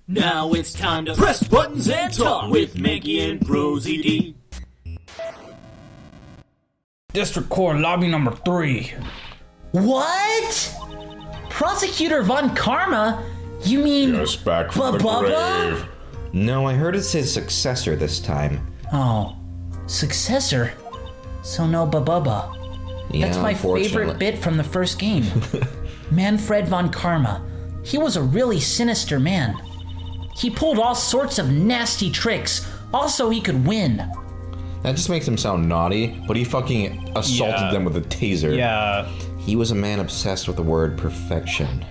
Now it's time to press buttons and talk with Manky and ProZD. District Court Lobby number 3. What? Prosecutor Von Karma? You mean... Yes, back from the grave. No, I heard it says Successor this time. Oh, Successor? So no Bababa. Yeah, That's my favorite bit from the first game. Manfred Von Karma. He was a really sinister man. He pulled all sorts of nasty tricks. Also, he could win. That just makes him sound naughty, but he fucking assaulted them with a taser. Yeah. He was a man obsessed with the word perfection.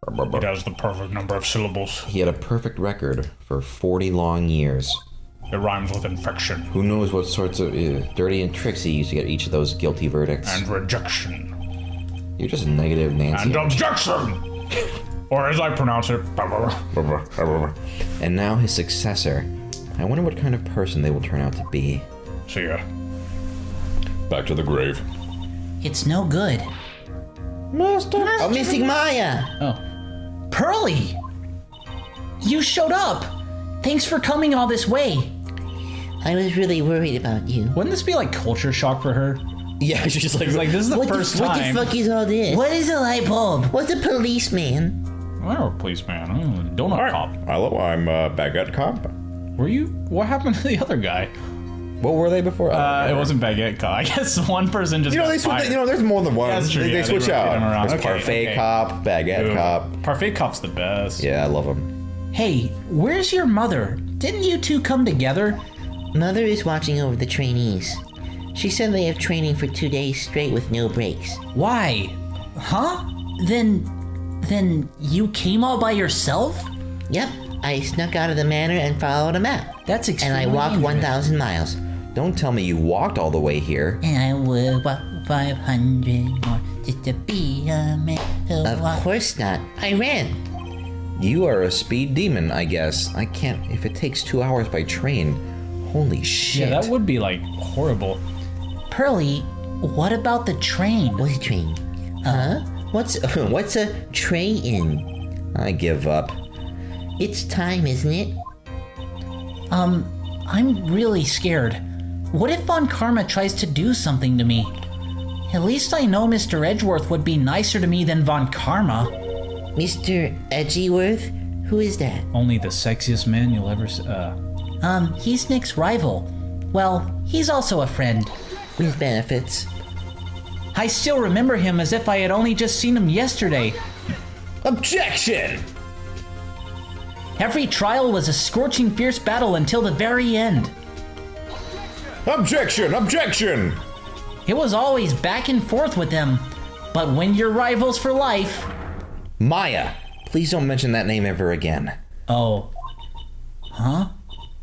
It has the perfect number of syllables. He had a perfect record for 40 long years. It rhymes with infection. Who knows what sorts of dirty and tricks he used to get each of those guilty verdicts. And rejection. You're just negative, Nancy. And objection! Or as I pronounce it. And now his successor. I wonder what kind of person they will turn out to be. See ya. Back to the grave. It's no good. Oh, Mystic Maya! Oh. Pearly! You showed up! Thanks for coming all this way. I was really worried about you. Wouldn't this be like culture shock for her? Yeah, she's just like This is the first time. What the fuck is all this? What is a light bulb? What's a policeman? I'm a policeman. Donut cop. Hello, I'm Baguette Cop. Were you? What happened to the other guy? What were they before? It wasn't Baguette Cop. I guess one person just got fired. There's more than one. That's true, They yeah, switch they rotate them out. around. There's Okay, Parfait okay. Cop, Baguette Cop. Parfait Cop's the best. Yeah, I love him. Hey, where's your mother? Didn't you two come together? Mother is watching over the trainees. She said they have training for 2 days straight with no breaks. Why? Huh? Then you came all by yourself? Yep, I snuck out of the manor and followed a map. That's And extremely I walked dangerous. 1,000 miles. Don't tell me you walked all the way here. And I would walk 500 more just to be a man who Of walks. course not. I ran. You are a speed demon, I guess. I can't. If it takes 2 hours by train, holy shit. Yeah, that would be like horrible. Pearly, what about the train? What's a train? Huh? What's a tray-in? I give up. It's time, isn't it? I'm really scared. What if Von Karma tries to do something to me? At least I know Mr. Edgeworth would be nicer to me than Von Karma. Mr. Edgeworth? Who is that? Only the sexiest man you'll ever see. He's Nick's rival. Well, he's also a friend. With benefits. I still remember him as if I had only just seen him yesterday. Objection! Every trial was a scorching fierce battle until the very end. Objection! Objection! It was always back and forth with them. But when you're rivals for life... Maya, please don't mention that name ever again. Oh. Huh?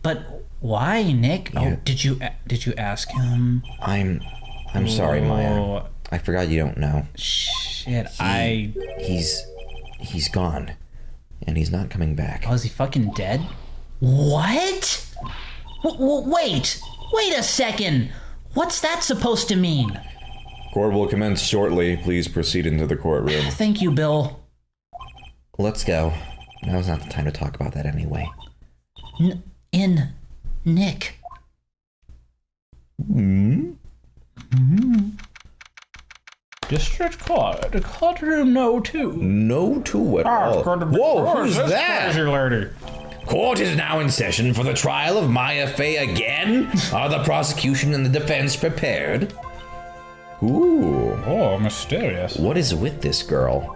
But why, Nick? Yeah. Oh, did you ask him? I'm sorry, Maya. Oh. I forgot you don't know. Shit, He's gone. And he's not coming back. Oh, is he fucking dead? What? Wait a second. What's that supposed to mean? Court will commence shortly. Please proceed into the courtroom. Thank you, Bill. Let's go. Now's not the time to talk about that anyway. Nick. District Court. Courtroom No. 2. No two at all. Whoa, who's that? Lady. Court is now in session for the trial of Maya Fey again. Are the prosecution and the defense prepared? Ooh. Oh, mysterious. What is with this girl?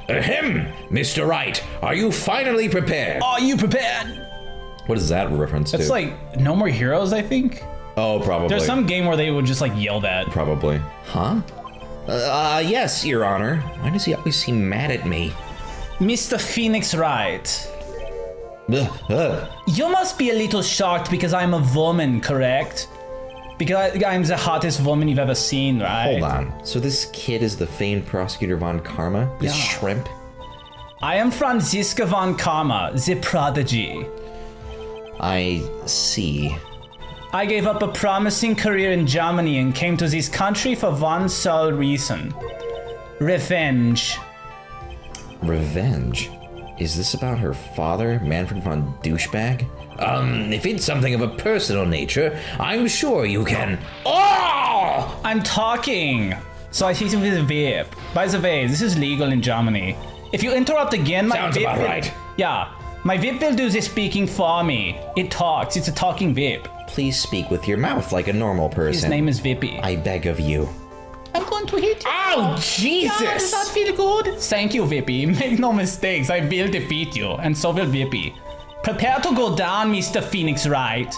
Ahem! Mr. Wright, are you finally prepared? Are you prepared? What is that reference to? It's like No More Heroes, I think. Oh, probably. There's some game where they would just like yell that. Probably. Huh? Yes, Your Honor. Why does he always seem mad at me? Mr. Phoenix Wright. Ugh. You must be a little shocked because I'm a woman, correct? Because I'm the hottest woman you've ever seen, right? Hold on. So this kid is the famed prosecutor Von Karma? This shrimp? I am Franziska Von Karma, the prodigy. I see. I gave up a promising career in Germany and came to this country for one sole reason. Revenge. Revenge? Is this about her father, Manfred von Douchebag? If it's something of a personal nature, I'm sure you can... Oh! I'm talking! So I hit him with a whip. By the way, this is legal in Germany. If you interrupt again, my Sounds whip about will... right. Yeah, my whip will do the speaking for me. It talks, it's a talking whip. Please speak with your mouth like a normal person. His name is Whippy. I beg of you. I'm going to hit you. Oh, Jesus! Yeah, does that feel good? Thank you, Whippy. Make no mistakes, I will defeat you, and so will Whippy. Prepare to go down, Mr. Phoenix Wright.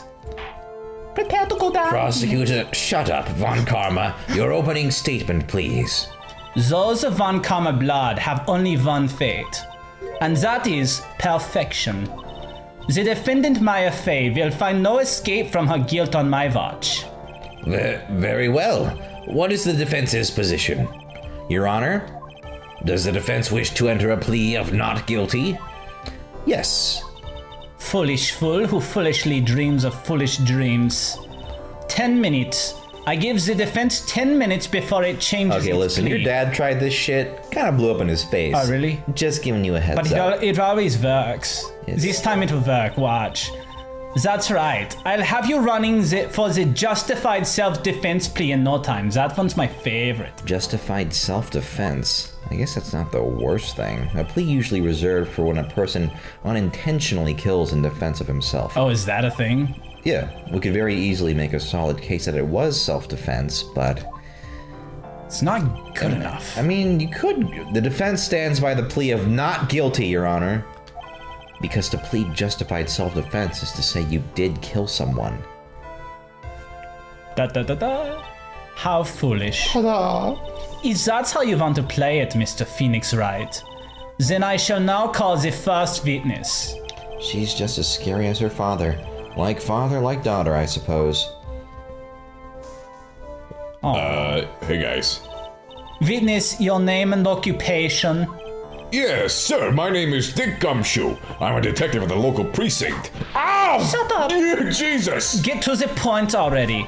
Prepare to go down. Prosecutor, shut up, Von Karma. Your opening statement, please. Those of Von Karma blood have only one fate, and that is perfection. The defendant Maya Fey will find no escape from her guilt on my watch. Very well. What is the defense's position? Your Honor, does the defense wish to enter a plea of not guilty? Yes. Foolish fool who foolishly dreams of foolish dreams. 10 minutes. I give the defense 10 minutes before it changes Okay, its listen, plea. your dad tried this shit, kind of blew up in his face. Oh, really? Just giving you a heads But up. it always works. Yes. This time it will work, watch. That's right. I'll have you running for the justified self-defense plea in no time. That one's my favorite. Justified self-defense. I guess that's not the worst thing. A plea usually reserved for when a person unintentionally kills in defense of himself. Oh, is that a thing? Yeah, we could very easily make a solid case that it was self-defense, but... It's not good enough. I mean, you could... The defense stands by the plea of not guilty, Your Honor. Because to plead justified self-defense is to say you did kill someone. Da-da-da-da. How foolish. If that's how you want to play it, Mr. Phoenix Wright, then I shall now call the first witness. She's just as scary as her father. Like father, like daughter, I suppose. Hey guys. Witness, your name and occupation. Yes, sir, my name is Dick Gumshoe. I'm a detective at the local precinct. Ow! Shut up! Yeah, Jesus! Get to the point already.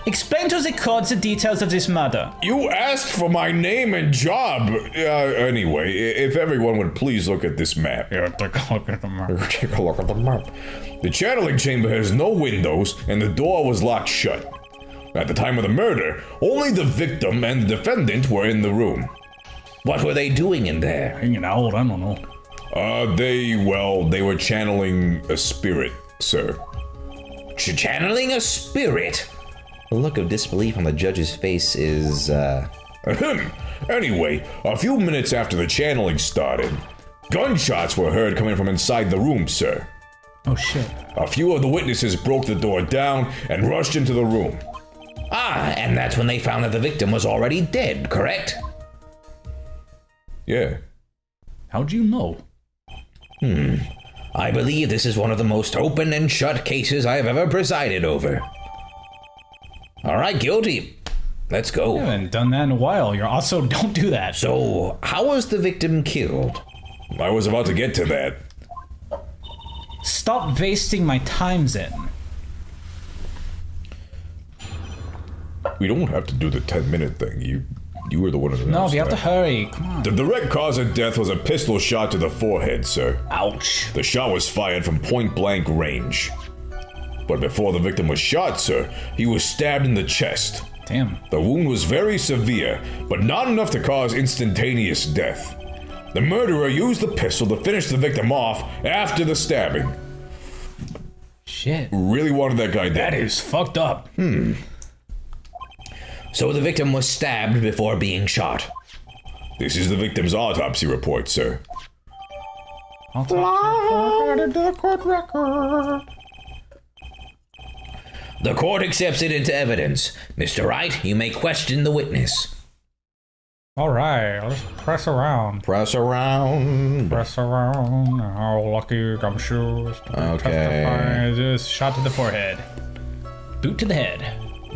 Explain to the court the details of this murder. You asked for my name and job. Anyway, if everyone would please look at this map. Yeah, take a look at the map. Take a look at the map. The channeling chamber has no windows, and the door was locked shut. At the time of the murder, only the victim and the defendant were in the room. What were they doing in there? Hanging out, I don't know. They were channeling a spirit, sir. Channeling a spirit? The look of disbelief on the judge's face is, Ahem. Anyway, a few minutes after the channeling started, gunshots were heard coming from inside the room, sir. Oh shit. A few of the witnesses broke the door down and rushed into the room. Ah, and that's when they found that the victim was already dead, correct? Yeah. How'd you know? I believe this is one of the most open and shut cases I have ever presided over. All right, guilty. Let's go. I haven't done that in a while. You're also don't do that. So, how was the victim killed? I was about to get to that. Stop wasting my time, then. We don't have to do the 10-minute thing. You were the one who announced No, we have to that. hurry. Come on. The direct cause of death was a pistol shot to the forehead, sir. Ouch. The shot was fired from point-blank range. But before the victim was shot, sir, he was stabbed in the chest. Damn. The wound was very severe, but not enough to cause instantaneous death. The murderer used the pistol to finish the victim off after the stabbing. Shit. Really wanted that guy dead. That is fucked up. So the victim was stabbed before being shot. This is the victim's autopsy report, sir. The court accepts it into evidence. Mr. Wright, you may question the witness. All right, let's press around. Press around. Press around. How lucky gumshoes to Okay. testify. This shot to the forehead. Boot to the head.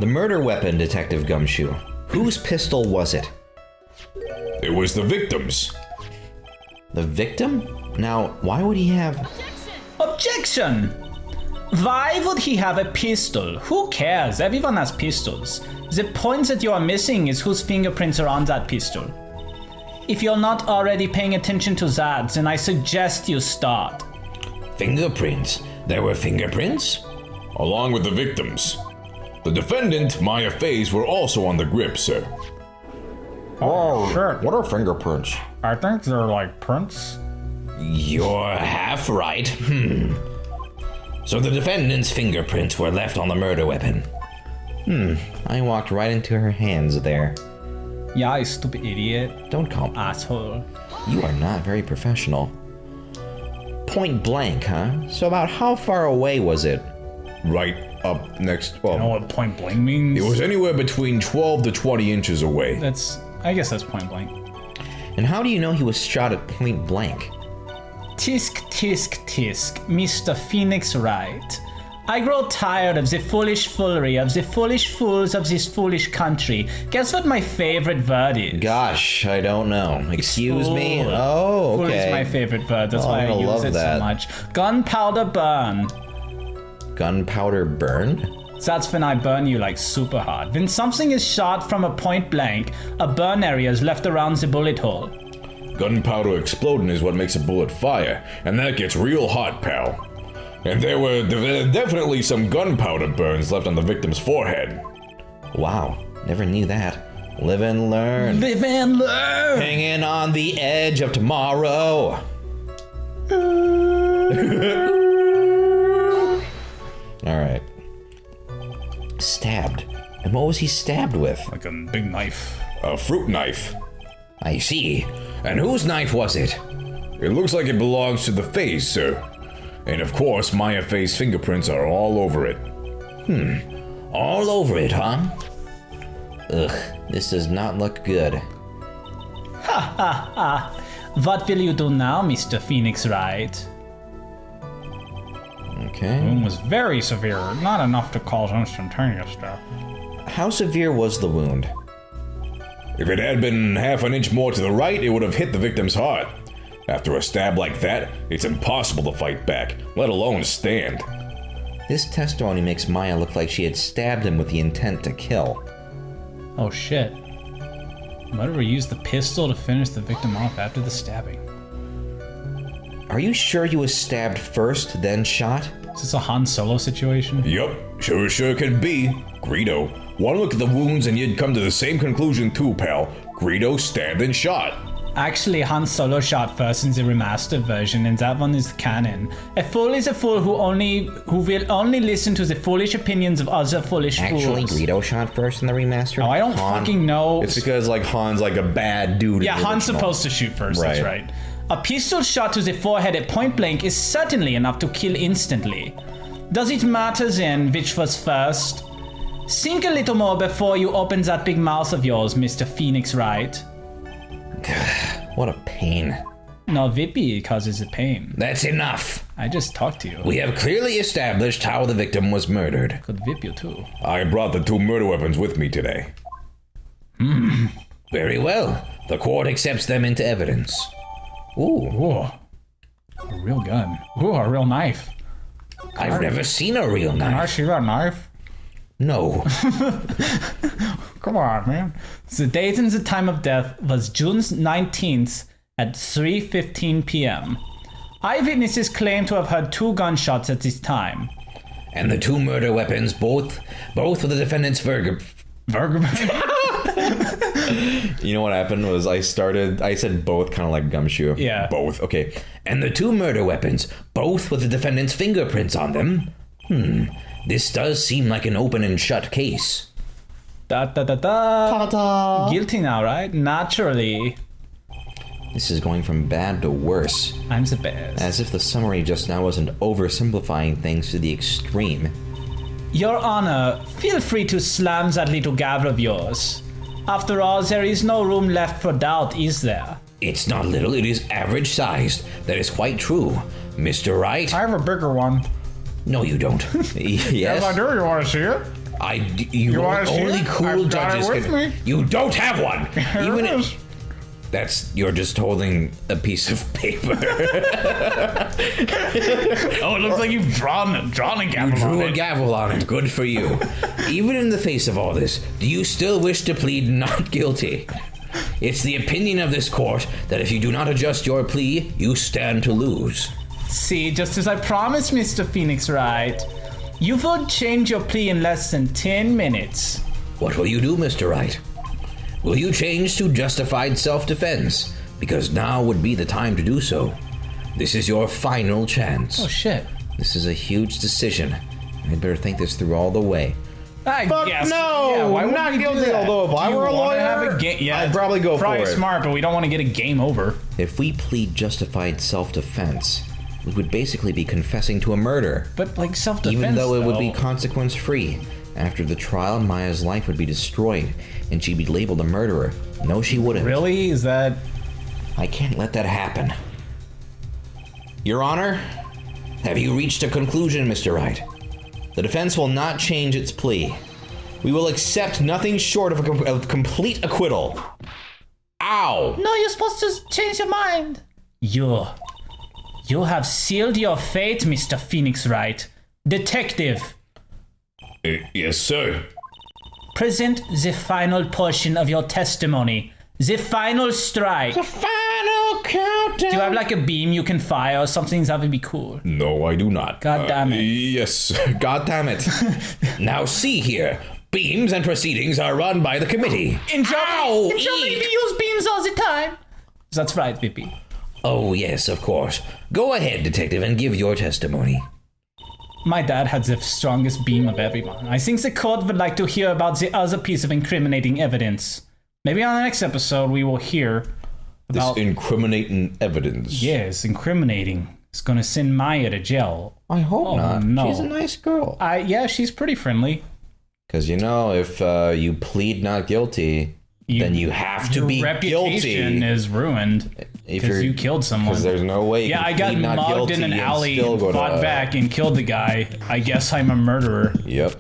The murder weapon, Detective Gumshoe. Whose pistol was it? It was the victim's. The victim? Now, why would he have... Objection! Why would he have a pistol? Who cares? Everyone has pistols. The point that you are missing is whose fingerprints are on that pistol. If you're not already paying attention to that, then I suggest you start. Fingerprints? There were fingerprints? Along with the victims. The defendant, Maya Faye's, were also on the grip, sir. Oh, shit. What are fingerprints? I think they're like prints. You're half right. So the defendant's fingerprints were left on the murder weapon. I walked right into her hands there. Yeah, you stupid idiot. Don't call me. Asshole. You are not very professional. Point blank, huh? So about how far away was it? Right up next. Well, You know what point blank means? it was anywhere between 12 to 20 inches away. I guess that's point blank. And how do you know he was shot at point blank? Tisk, tisk, tisk, Mr. Phoenix Wright. I grow tired of the foolish foolery of the foolish fools of this foolish country. Guess what my favorite word is? Gosh, I don't know. Excuse me? Fool. Oh, Fool okay. is my favorite word. That's Oh, why I'm I gonna use love it that. so much. Gunpowder burn. Gunpowder burn? That's when I burn you like super hard. When something is shot from a point blank, a burn area is left around the bullet hole. Gunpowder exploding is what makes a bullet fire, and that gets real hot, pal. And there were definitely some gunpowder burns left on the victim's forehead. Wow, never knew that. Live and learn. Live and learn! Hanging on the edge of tomorrow. Alright. Stabbed. And what was he stabbed with? Like a big knife. A fruit knife. I see. And whose knife was it? It looks like it belongs to the face, sir. And of course, Maya Faye's fingerprints are all over it. All over it, huh? Ugh, this does not look good. What will you do now, Mr. Phoenix Wright? Okay. Wound was very severe, not enough to cause instantaneous death. How severe was the wound? If it had been half an inch more to the right, it would have hit the victim's heart. After a stab like that, it's impossible to fight back, let alone stand. This testimony makes Maya look like she had stabbed him with the intent to kill. Oh shit. Murderer used the pistol to finish the victim off after the stabbing. Are you sure he was stabbed first, then shot? Is this a Han Solo situation? Yup, sure can be. Greedo. One look at the wounds and you'd come to the same conclusion too, pal. Greedo stabbed and shot. Actually, Han Solo shot first in the remastered version, and that one is canon. A fool is a fool who will only listen to the foolish opinions of other foolish Actually, fools. Greedo shot first in the remaster? Oh, I don't fucking know. It's because, like, Han's like a bad dude. Yeah, in the Han's original. supposed to shoot first, that's right. A pistol shot to the forehead at point blank is certainly enough to kill instantly. Does it matter then which was first? Think a little more before you open that big mouth of yours, Mr. Phoenix Wright. What a pain. No, Vippy causes a pain. That's enough. I just talked to you. We have clearly established how the victim was murdered. Could whip you too. I brought the two murder weapons with me today. Very well. The court accepts them into evidence. Ooh. A real gun. Ooh, a real knife. I've never seen a real Can I knife. see that knife? No. Come on, man. The date and the time of death was June 19th at 3:15 p.m. Eyewitnesses claim to have heard 2 gunshots at this time. And the two murder weapons, both with the defendant's You know what happened was I said both kind of like gumshoe. Yeah. Both. Okay. And the two murder weapons, both with the defendant's fingerprints on them. This does seem like an open and shut case. Ta-da. Guilty now, right? Naturally. This is going from bad to worse. I'm the best. As if the summary just now wasn't oversimplifying things to the extreme. Your Honor, feel free to slam that little gavel of yours. After all, there is no room left for doubt, is there? It's not little, it is average sized. That is quite true. Mr. Wright? I have a bigger one. No, you don't. Yes? do. You want to see it? You wanna see only it? cool I've got judges it with can. me. You don't have one. Even it is. you're just holding a piece of paper. Oh, it looks like you've drawn a gavel Drew on a it. gavel on it. Good for you. Even in the face of all this, do you still wish to plead not guilty? It's the opinion of this court that if you do not adjust your plea, you stand to lose. See, just as I promised, Mr. Phoenix Wright, you will change your plea in less than 10 minutes. What will you do, Mr. Wright? Will you change to justified self-defense? Because now would be the time to do so. This is your final chance. Oh, shit. This is a huge decision. I'd better think this through all the way. I Fuck guess. no! Yeah, why I'm would not we do guilty, that? although if I You were a wanna lawyer, have a yeah, I'd probably go for probably it. smart, but we don't want to get a game over. If we plead justified self-defense, we would basically be confessing to a murder. But like self-defense, Even though it would be though. consequence-free. After the trial, Maya's life would be destroyed, and she'd be labeled a murderer. No, she wouldn't. Really? Is that... I can't let that happen. Your Honor, Have you reached a conclusion, Mr. Wright? the defense will not change its plea. We will accept nothing short of a complete acquittal. Ow! No, you're supposed to change your mind. You have sealed your fate, Mr. Phoenix Wright. Detective, Yes, sir. present the final portion of your testimony. The final strike. Final countdown! Do you have like a beam you can fire or something? That would be cool. No, I do not. God damn it. Yes. God damn it. Now see here. Beams and proceedings are run by the committee. In Germany, We use beams all the time. That's right, VP. Oh, yes, of course. Go ahead, detective, and give your testimony. My dad had the strongest beam of everyone. I think the court would like to hear about the other piece of incriminating evidence. Maybe on the next episode we will hear This about... incriminating evidence. Yes, incriminating. It's gonna send Maya to jail. I hope Oh, not. no. She's a nice girl. Yeah, she's pretty friendly. Because if you plead not guilty, then you have to Your be reputation guilty. is ruined If because you killed someone. Because there's no way you Yeah, can I got plead not mugged guilty in an and alley, still go fought to... back, and killed the guy. I guess I'm a murderer. Yep.